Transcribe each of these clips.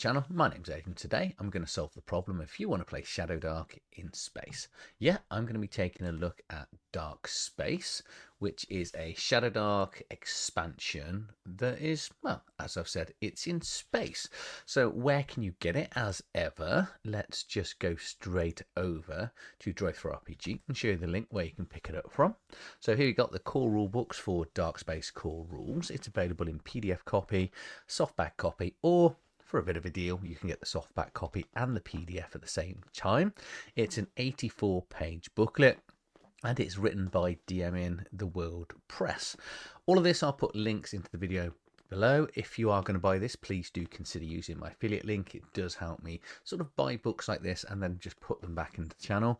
channel. My name's Aidan. Today I'm going to solve the problem if you want to play Shadowdark in space. Yeah, I'm going to be taking a look at DarkSpace, which is a Shadowdark expansion that is, well, as I've said, it's in space. So where can you get it? As ever, let's just go straight over to Tabletop RPG and show you the link where you can pick it up from. So here you got the core rule books for DarkSpace Core Rules. It's available in PDF copy, softback copy, or for a bit of a deal, you can get the softback copy and the PDF at the same time. It's an 84-page booklet, and it's written by DMing the World Press. All of this, I'll put links into the video below. If you are going to buy this, please do consider using my affiliate link. It does help me sort of buy books like this and then just put them back into the channel.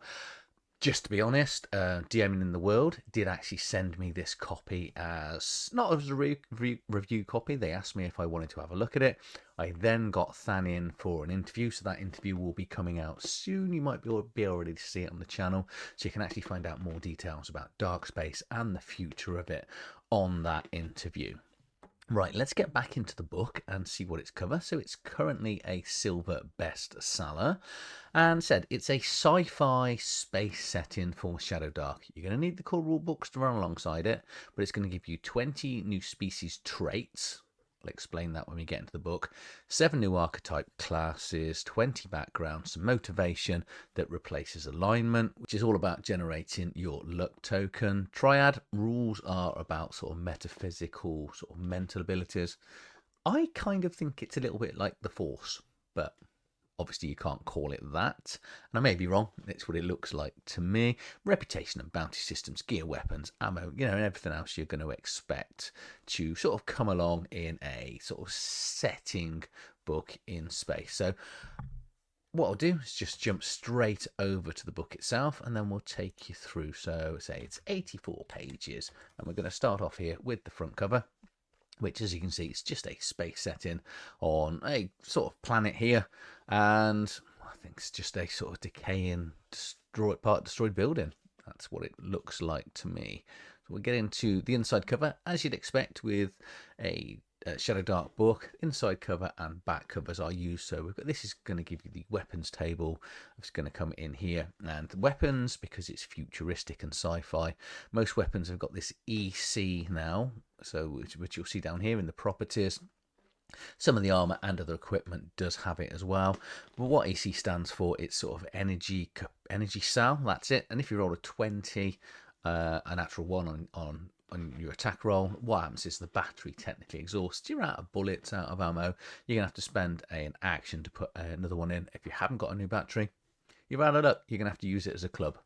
Just to be honest, DMing in the World did actually send me this copy as, not as a review copy. They asked me if I wanted to have a look at it. I then got Than in for an interview, so that interview will be coming out soon. You might be already to see it on the channel, so you can actually find out more details about DarkSpace and the future of it on that interview. Right, let's get back into the book and see what it's cover. So it's currently a silver bestseller, and said it's a sci-fi space setting for Shadowdark. You're going to need the core rule books to run alongside it, but it's going to give you 20 new species traits. I'll explain that when we get into the book. 7 new archetype classes, 20 backgrounds, some motivation that replaces alignment, which is all about generating your luck token. Triad rules are about sort of metaphysical, sort of mental abilities. I kind of think it's a little bit like the Force, but obviously you can't call it that, and I may be wrong. It's what it looks like to me. Reputation and bounty systems, gear, weapons, ammo, and everything else you're going to expect to sort of come along in a sort of setting book in space. So what I'll do is just jump straight over to the book itself, and then we'll take you through. So say it's 84 pages, and we're going to start off here with the front cover, which, as you can see, it's just a space setting on a sort of planet here, and I think it's just a sort of decaying, destroyed building. That's what it looks like to me. So we'll get into the inside cover, as you'd expect with a Shadowdark book. Inside cover and back covers are used. So we've got, this is going to give you the weapons table. It's going to come in here, and the weapons, because it's futuristic and sci-fi, most weapons have got this EC now, so which you'll see down here in the properties. Some of the armor and other equipment does have it as well. But what EC stands for, it's sort of energy cell. That's it. And if you roll a 20, a natural 1 on your attack roll, what happens is the battery technically exhausts. You're out of bullets, out of ammo. You're going to have to spend an action to put another one in. If you haven't got a new battery, you're out of luck. You're going to have to use it as a club.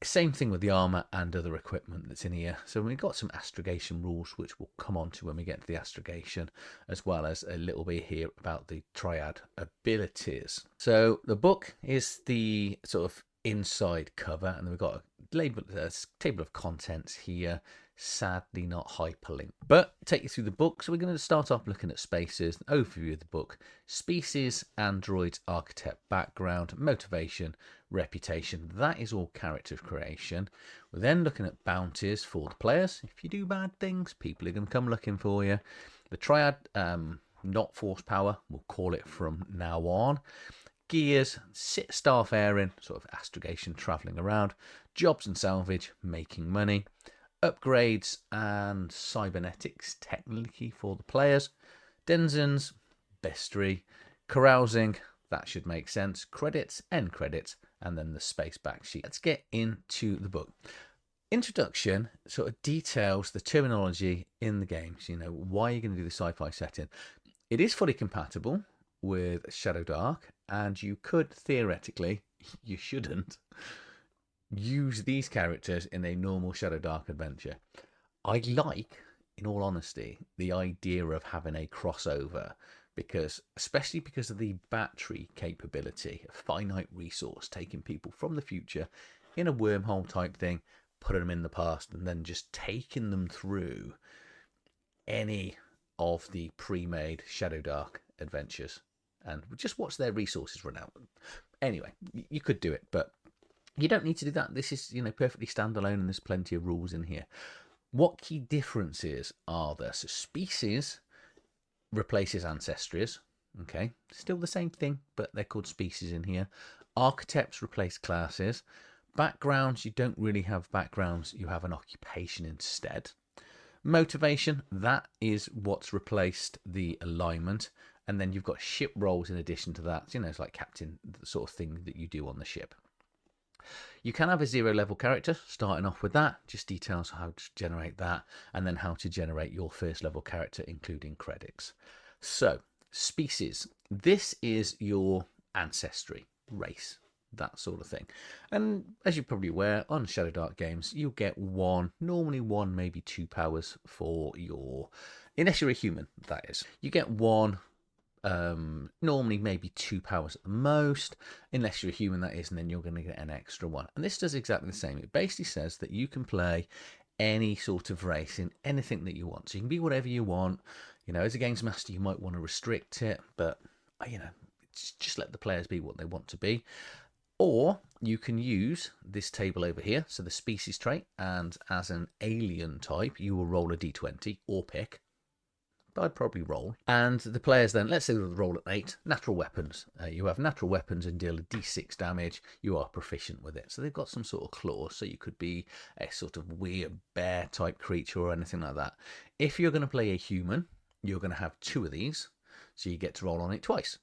Same thing with the armor and other equipment that's in here. So we've got some astrogation rules, which we'll come on to when we get to the astrogation, as well as a little bit here about the triad abilities. So the book is the sort of inside cover, and then we've got a table of contents here, sadly not hyperlinked, but take you through the book. So we're going to start off looking at spaces, an overview of the book, species, androids, archetype, background, motivation, reputation. That is all character creation. We're then looking at bounties for the players. If you do bad things, people are going to come looking for you. The triad, not force power, we'll call it from now on. Gears, staff airing, sort of astrogation, travelling around. Jobs and salvage, making money. Upgrades and cybernetics, technically for the players. Denizens, bestiary. Carousing, that should make sense. Credits, end credits, and then the space back sheet. Let's get into the book. Introduction sort of details the terminology in the games, why you're going to do the sci-fi setting. It is fully compatible with Shadowdark, and you could theoretically, you shouldn't, use these characters in a normal Shadowdark adventure. I like, in all honesty, the idea of having a crossover, especially because of the battery capability, a finite resource, taking people from the future in a wormhole type thing, putting them in the past, and then just taking them through any of the pre-made Shadowdark adventures and just watch their resources run out. Anyway, you could do it, but you don't need to do that. This is, perfectly standalone, and there's plenty of rules in here. What key differences are there? So species replaces ancestries. Okay, still the same thing, but they're called species in here. Archetypes replace classes. Backgrounds, you don't really have backgrounds, you have an occupation instead. Motivation, that is what's replaced the alignment. And then you've got ship roles in addition to that. You know, it's like captain, the sort of thing that you do on the ship. You can have a 0 level character, starting off with that, just details how to generate that, and then how to generate your first level character, including credits. So, species. This is your ancestry, race, that sort of thing. And as you're probably aware, on Shadowdark games, you get one, normally one, maybe 2 powers for your, unless you're a human, that is. You get one, normally maybe 2 powers at the most, unless you're a human, that is, and then you're going to get an extra one. And this does exactly the same. It basically says that you can play any sort of race in anything that you want. So you can be whatever you want. You know, as a games master, you might want to restrict it, but, you know, just let the players be what they want to be. Or you can use this table over here, so the species trait, and as an alien type, you will roll a d20 or pick. I'd probably roll. And the players then, let's say they roll at 8, natural weapons. You have natural weapons and deal a d6 damage. You are proficient with it. So they've got some sort of claws. So you could be a sort of weird bear type creature or anything like that. If you're going to play a human, you're going to have 2 of these. So you get to roll on it twice.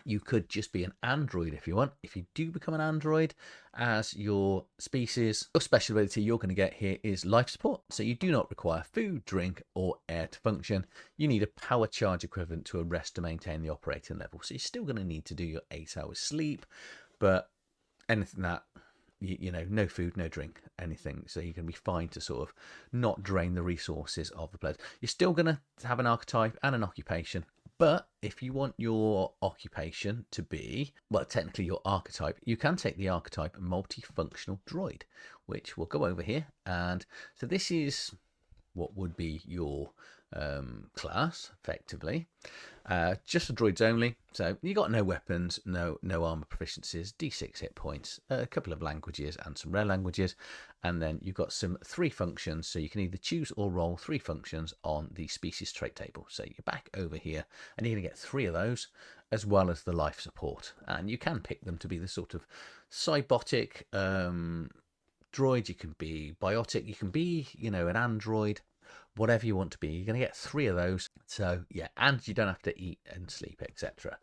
You could just be an android if you want. If you do become an android as your species, your special ability you're going to get here is life support. So you do not require food, drink, or air to function. You need a power charge equivalent to a rest to maintain the operating level. So you're still going to need to do your 8 hours sleep, but anything that, you know, no food, no drink, anything. So you can be fine to sort of not drain the resources of the players. You're still going to have an archetype and an occupation. But if you want your occupation to be, well, technically your archetype, you can take the archetype multifunctional droid, which we'll go over here. And so this is what would be your class, effectively. Just for droids only. So you got no weapons, no armor proficiencies, d6 hit points, a couple of languages and some rare languages, and then you've got some 3 functions. So you can either choose or roll 3 functions on the species trait table. So you're back over here, and you're going to get 3 of those, as well as the life support. And you can pick them to be the sort of cybotic droid. You can be biotic. You can be, you know, an android. Whatever you want to be, you're going to get 3 of those. So yeah, and you don't have to eat and sleep, etc.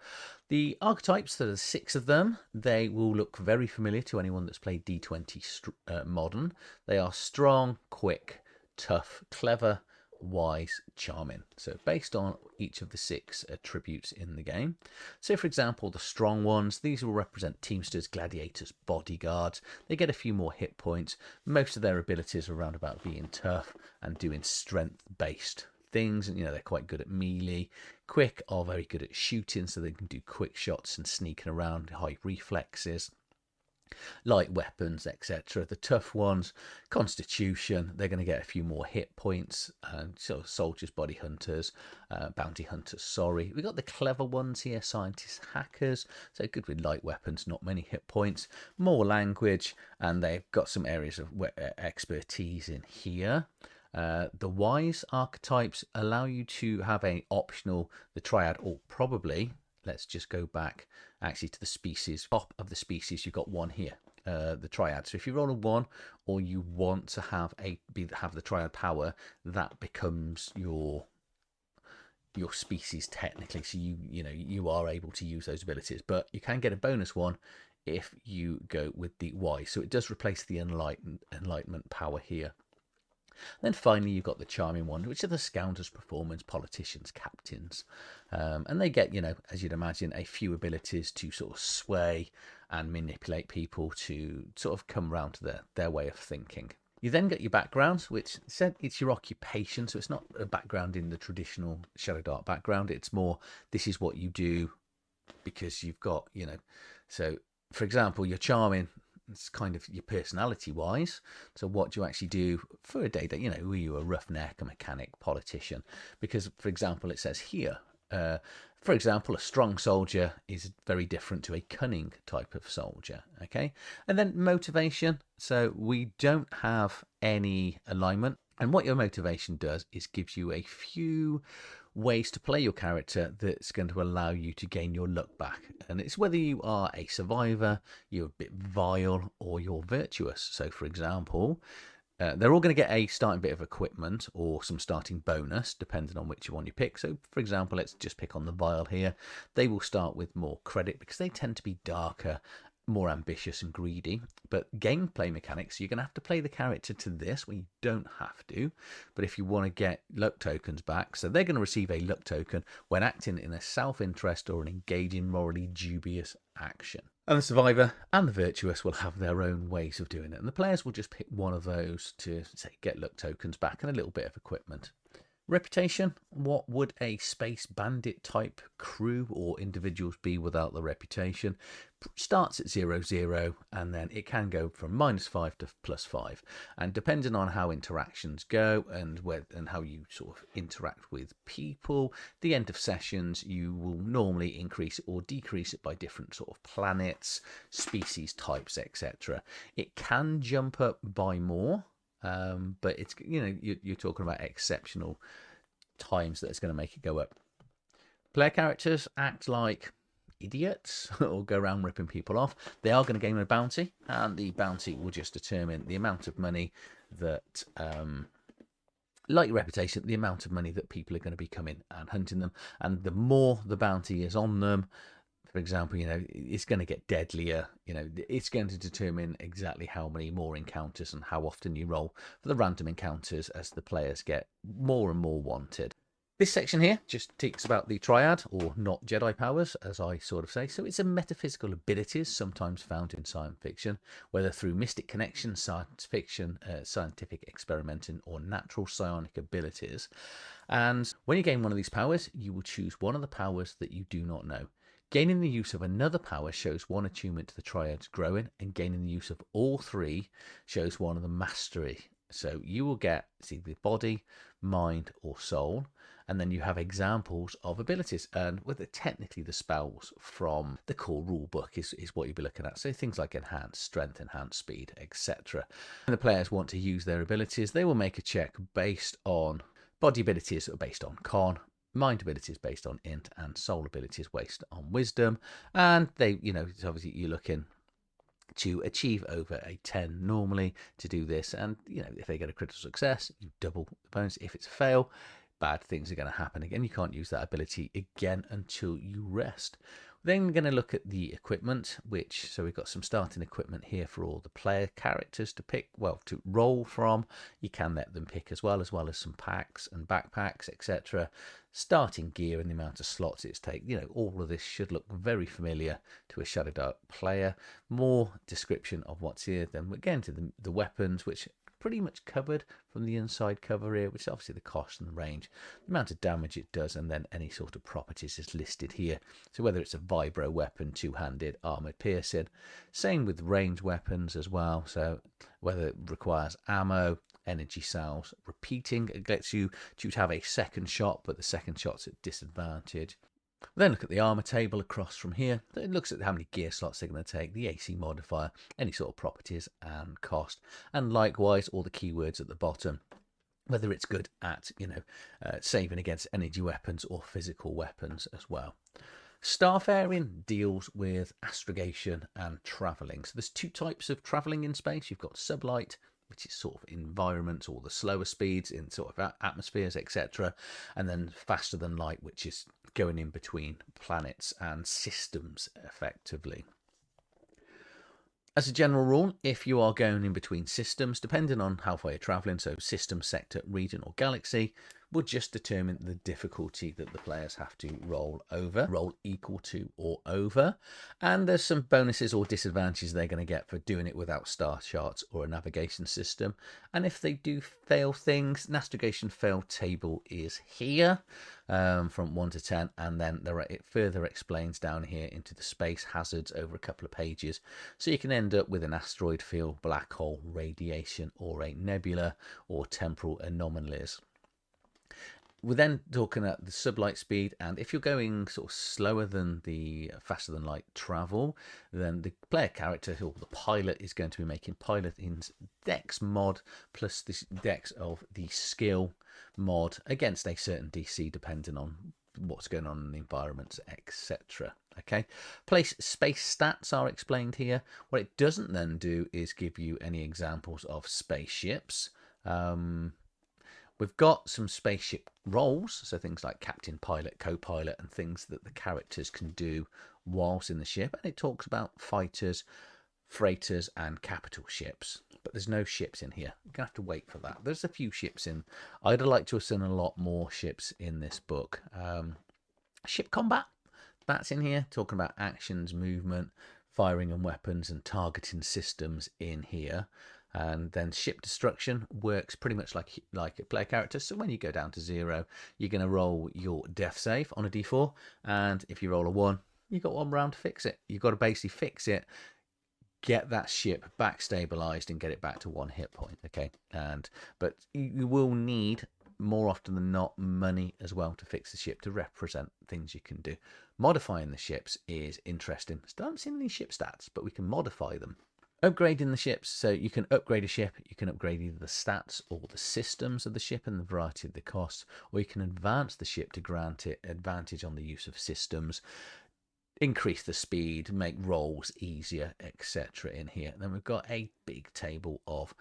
The archetypes, there are 6 of them. They will look very familiar to anyone that's played D20 modern. They are strong, quick, tough, clever, wise, charming. So based on each of the 6 attributes in the game. So for example, the strong ones, these will represent teamsters, gladiators, bodyguards. They get a few more hit points. Most of their abilities are around about being tough and doing strength based things, and you know, they're quite good at melee. Quick are very good at shooting, so they can do quick shots and sneaking around, high reflexes, light weapons, etc. The tough ones, constitution, they're going to get a few more hit points. So soldiers, body hunters, bounty hunters, sorry. We've got the clever ones here, scientists, hackers, so good with light weapons, not many hit points, more language, and they've got some areas of expertise in here. The wise archetypes allow you to have a optional, the triad, or probably, let's just go back actually to the species. Top of the species, you've got 1 here, the triad. So if you roll a 1, or you want to have the triad power, that becomes your species technically. So you are able to use those abilities, but you can get a bonus 1 if you go with the wise. So it does replace the enlightenment power here. Then finally, you've got the charming one, which are the scoundrels, performers, politicians, captains. And they get, you know, as you'd imagine, a few abilities to sort of sway and manipulate people to sort of come around to their way of thinking. You then get your backgrounds, which said it's your occupation. So it's not a background in the traditional Shadowdark background. It's more, this is what you do because you've got, you know, so for example, you're charming. It's kind of your personality wise. So what do you actually do for a day that, you know, were you a roughneck, a mechanic, politician? Because, for example, it says here, for example, a strong soldier is very different to a cunning type of soldier. Okay. And then motivation. So we don't have any alignment. And what your motivation does is gives you a few ways to play your character that's going to allow you to gain your luck back. And it's whether you are a survivor, you're a bit vile, or you're virtuous. So, for example, they're all going to get a starting bit of equipment or some starting bonus, depending on which one you pick. So, for example, let's just pick on the Vile here. They will start with more credit because they tend to be darker, more ambitious and greedy. But gameplay mechanics, you're going to have to play the character to this when you don't have to. But if you want to get luck tokens back, so they're going to receive a luck token when acting in a self-interest or an engaging morally dubious action. And the survivor and the virtuous will have their own ways of doing it. And the players will just pick one of those to, say, get luck tokens back and a little bit of equipment. Reputation, what would a space bandit type crew or individuals be without the reputation? Starts at 0, and then it can go from -5 to +5. And depending on how interactions go and how you sort of interact with people, the end of sessions, you will normally increase or decrease it by different sort of planets, species types, etc. It can jump up by more. But it's, you're talking about exceptional times that it's going to make it go up. Player characters act like idiots or go around ripping people off. They are going to gain a bounty, and the bounty will just determine the amount of money that, like reputation, the amount of money that people are going to be coming and hunting them. And the more the bounty is on them, for example, it's going to get deadlier. It's going to determine exactly how many more encounters and how often you roll for the random encounters as the players get more and more wanted. This section here just talks about the triad, or not Jedi powers, as I sort of say. So it's a metaphysical abilities, sometimes found in science fiction, whether through mystic connections, science fiction, scientific experimenting, or natural psionic abilities. And when you gain one of these powers, you will choose one of the powers that you do not know. Gaining the use of another power shows one attunement to the triads growing, and gaining the use of all three shows one of the mastery. So you will get either body, mind, or soul, and then you have examples of abilities. And whether technically the spells from the core rule book is what you'll be looking at. So things like enhanced strength, enhanced speed, etc. When the players want to use their abilities, they will make a check based on body abilities that are based on con, mind abilities based on int, and soul abilities based on wisdom. And they, obviously you're looking to achieve over a 10 normally to do this. And, if they get a critical success, you double the bonus. If it's a fail, bad things are going to happen again. You can't use that ability again until you rest. Then we're going to look at the equipment, so we've got some starting equipment here for all the player characters to pick, to roll from. You can let them pick as well as some packs and backpacks, etc. Starting gear and the amount of slots it's take. All of this should look very familiar to a Shadowdark player. More description of what's here. Then we're getting to the weapons, which pretty much covered from the inside cover here, which is obviously the cost and the range, the amount of damage it does, and then any sort of properties is listed here. So whether it's a vibro weapon, two-handed, armored piercing, same with range weapons as well. So whether it requires ammo, energy cells, repeating, it lets you to have a second shot, but the second shot's at disadvantage. Then look at the armor table across from here. It looks at how many gear slots they're going to take, the AC modifier, any sort of properties and cost. And likewise, all the keywords at the bottom, whether it's good at, saving against energy weapons or physical weapons as well. Starfaring deals with astrogation and travelling. So there's two types of travelling in space. You've got sublight, which is sort of environments or the slower speeds in sort of atmospheres, etc. And then faster than light, which is going in between planets and systems effectively. As a general rule, if you are going in between systems, depending on how far you're travelling, so system, sector, region or galaxy, will just determine the difficulty that the players have to roll equal to or over. And there's some bonuses or disadvantages they're going to get for doing it without star charts or a navigation system. And if they do fail things, navigation fail table is here from 1 to 10, and then it further explains down here into the space hazards over a couple of pages. So you can end up with an asteroid field, black hole, radiation, or a nebula, or temporal anomalies. we're then talking at the sublight speed, and if you're going sort of slower than the faster than light travel, then the player character or the pilot is going to be making pilot in dex mod plus this dex of the skill mod against a certain DC depending on what's going on in the environments, etc. Okay, place space stats are explained here. What it doesn't then do is give you any examples of spaceships. We've got some spaceship roles, so things like captain, pilot, co-pilot, and things that the characters can do whilst in the ship. And it talks about fighters, freighters, and capital ships. But there's no ships in here. You're going to have to wait for that. There's a few ships in. I'd have liked to have seen a lot more ships in this book. Ship combat, that's in here, talking about actions, movement, firing and weapons, and targeting systems in here. And then ship destruction works pretty much like a player character. So when you go down to 0, you're going to roll your death save on a d4. And if you roll a 1, you've got 1 round to fix it. You've got to basically fix it, get that ship back stabilized, and get it back to 1 hit point. Okay. But you will need, more often than not, money as well to fix the ship to represent things you can do. Modifying the ships is interesting. Still haven't seen any ship stats, but we can modify them. Upgrading the ships, so you can upgrade a ship, you can upgrade either the stats or the systems of the ship and the variety of the costs, or you can advance the ship to grant it advantage on the use of systems, increase the speed, make rolls easier, etc. in here. And then we've got a big table of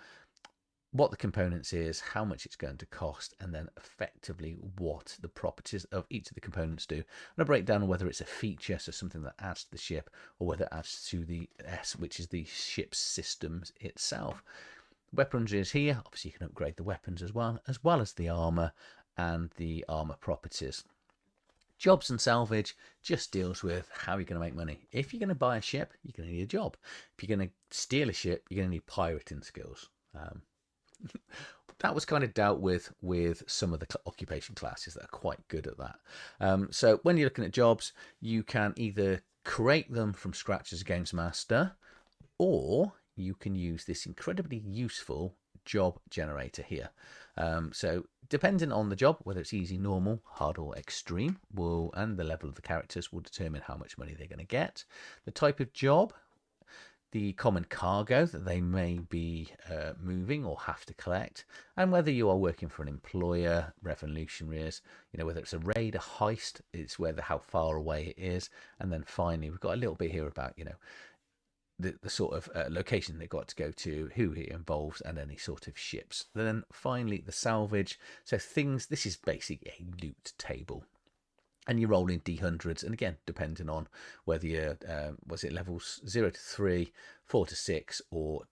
what the components is, how much it's going to cost, and then effectively what the properties of each of the components do. And a breakdown of whether it's a feature, so something that adds to the ship, or whether it adds to the S, which is the ship's systems itself. Weaponry is here. Obviously, you can upgrade the weapons as well as the armor and the armor properties. Jobs and salvage just deals with how you're going to make money. If you're going to buy a ship, you're going to need a job. If you're going to steal a ship, you're going to need pirating skills. That was kind of dealt with some of the occupation classes that are quite good at that. So when you're looking at jobs, you can either create them from scratch as a games master, or you can use this incredibly useful job generator here. So depending on the job, whether it's easy, normal, hard, or extreme, and the level of the characters will determine how much money they're going to get. The type of job, the common cargo that they may be moving or have to collect, and whether you are working for an employer, revolutionaries, whether it's a raid, a heist, it's how far away it is. And then finally, we've got a little bit here about, the sort of location they've got to go to, who it involves, and any sort of ships. Then finally, the salvage. So things, this is basically a loot table. And you roll in D100s, and again, depending on whether you're, was it levels 0 to 3, 4 to 6, or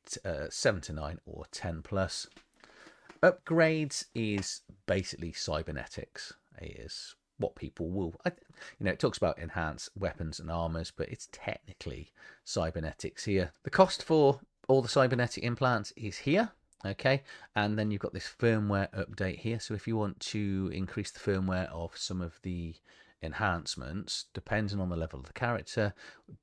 7 to 9, or 10 plus. Upgrades is basically cybernetics. It is what people will, it talks about enhanced weapons and armors, but it's technically cybernetics here. The cost for all the cybernetic implants is here. Okay, and then you've got this firmware update here. So if you want to increase the firmware of some of the enhancements, depending on the level of the character,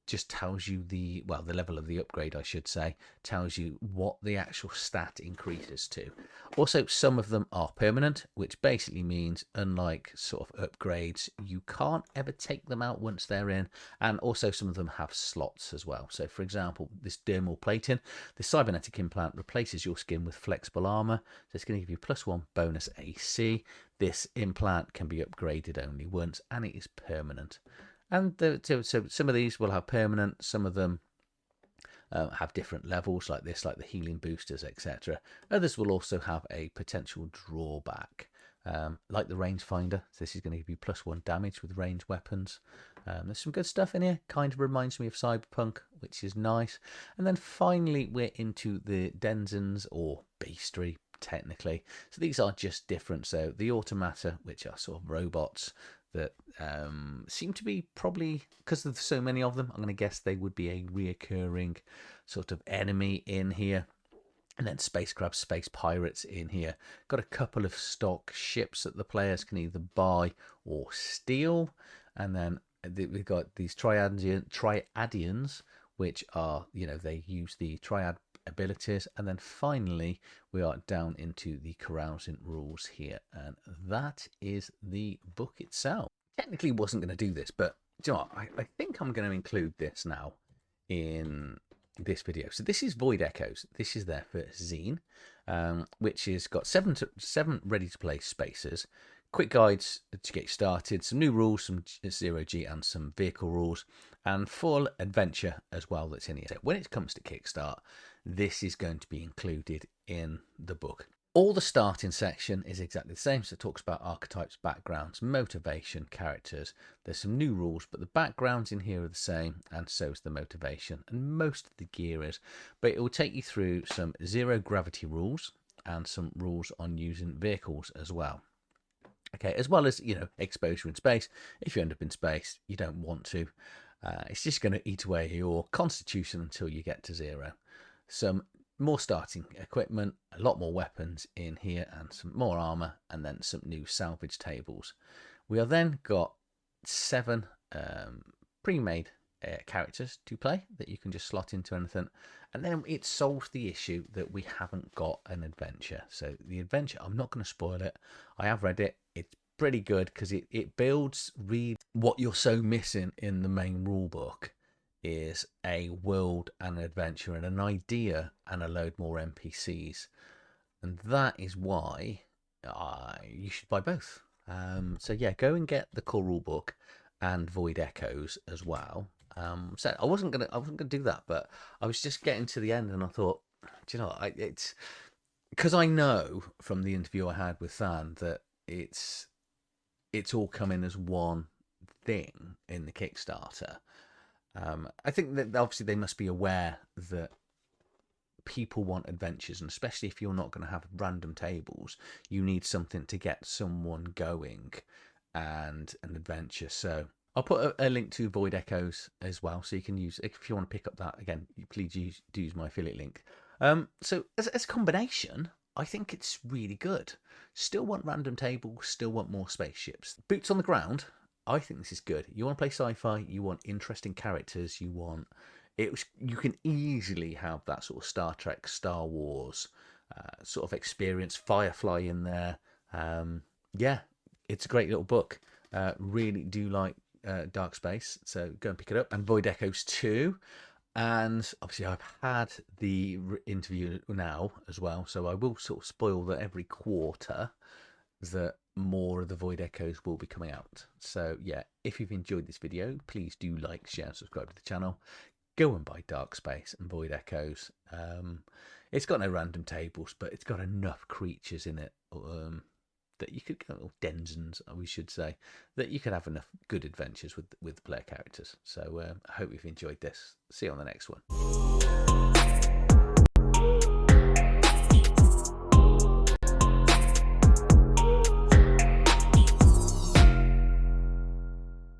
just tells you the level of the upgrade, I should say, tells you what the actual stat increases to. Also, some of them are permanent, which basically means, unlike sort of upgrades, you can't ever take them out once they're in. And also some of them have slots as well. So for example, this dermal plating, the cybernetic implant replaces your skin with flexible armor, so it's going to give you +1 bonus AC. This implant can be upgraded only once, and it is permanent. And so some of these will have permanent, some of them have different levels like this, like the healing boosters, etc. Others will also have a potential drawback, like the rangefinder. So this is going to give you +1 damage with ranged weapons. There's some good stuff in here, kind of reminds me of cyberpunk, which is nice. And then finally, we're into the denizens, or beastry, technically. So these are just different. So the automata, which are sort of robots that seem to be, probably because there's so many of them, I'm going to guess they would be a reoccurring sort of enemy in here. And then space crabs, space pirates in here. Got a couple of stock ships that the players can either buy or steal. And then we've got these triadians, which are, they use the triad abilities, and then finally we are down into the carousing rules here, and that is the book itself. Technically wasn't going to do this, but do you know what? I think I'm going to include this now in this video. So this is Void Echoes. This is their first zine, which has got seven ready to play spaces, quick guides to get started, some new rules, some 0G and some vehicle rules, and full adventure as well that's in here. So when it comes to Kickstart, this is going to be included in the book. All the starting section is exactly the same. So it talks about archetypes, backgrounds, motivation, characters. There's some new rules, but the backgrounds in here are the same, and so is the motivation, and most of the gear is. But it will take you through some zero gravity rules and some rules on using vehicles as well. Okay, as well as, you know, exposure in space. If you end up in space, you don't want to. It's just going to eat away your constitution until you get to 0. Some more starting equipment, a lot more weapons in here, and some more armor, and then some new salvage tables. We are then got 7 pre-made characters to play that you can just slot into anything, and then it solves the issue that we haven't got an adventure. So the adventure, I'm not going to spoil it. I have read it. It's pretty good because it builds what you're so missing in the main rule book is a world and an adventure and an idea and a load more NPCs, and that is why you should buy both. So yeah, go and get the core rule book and Void Echoes as well. So I wasn't gonna do that, but I was just getting to the end and I thought, do you know, it's because I know from the interview I had with Than that it's all coming as one thing in the Kickstarter. I think that obviously they must be aware that people want adventures, and especially if you're not going to have random tables, you need something to get someone going and an adventure. So I'll put a link to Void Echoes as well, so you can use, if you want to pick up that again, please use my affiliate link. So as a combination, I think it's really good. Still want random tables, still want more spaceships. Boots on the ground. I think this is good. You want to play sci-fi, you want interesting characters, you can easily have that sort of Star Trek, Star Wars sort of experience, Firefly in there. Yeah, it's a great little book. Really do like DarkSpace, so go and pick it up. And Void Echoes 2. And obviously I've had the interview now as well, so I will sort of spoil that every quarter that more of the Void Echoes will be coming out. So yeah, if you've enjoyed this video, please do like, share and subscribe to the channel. Go and buy DarkSpace and Void Echoes. It's got no random tables, but it's got enough creatures in it that you could go, or denizens, we should say, that you could have enough good adventures with player characters. So I hope you've enjoyed this. See you on the next one.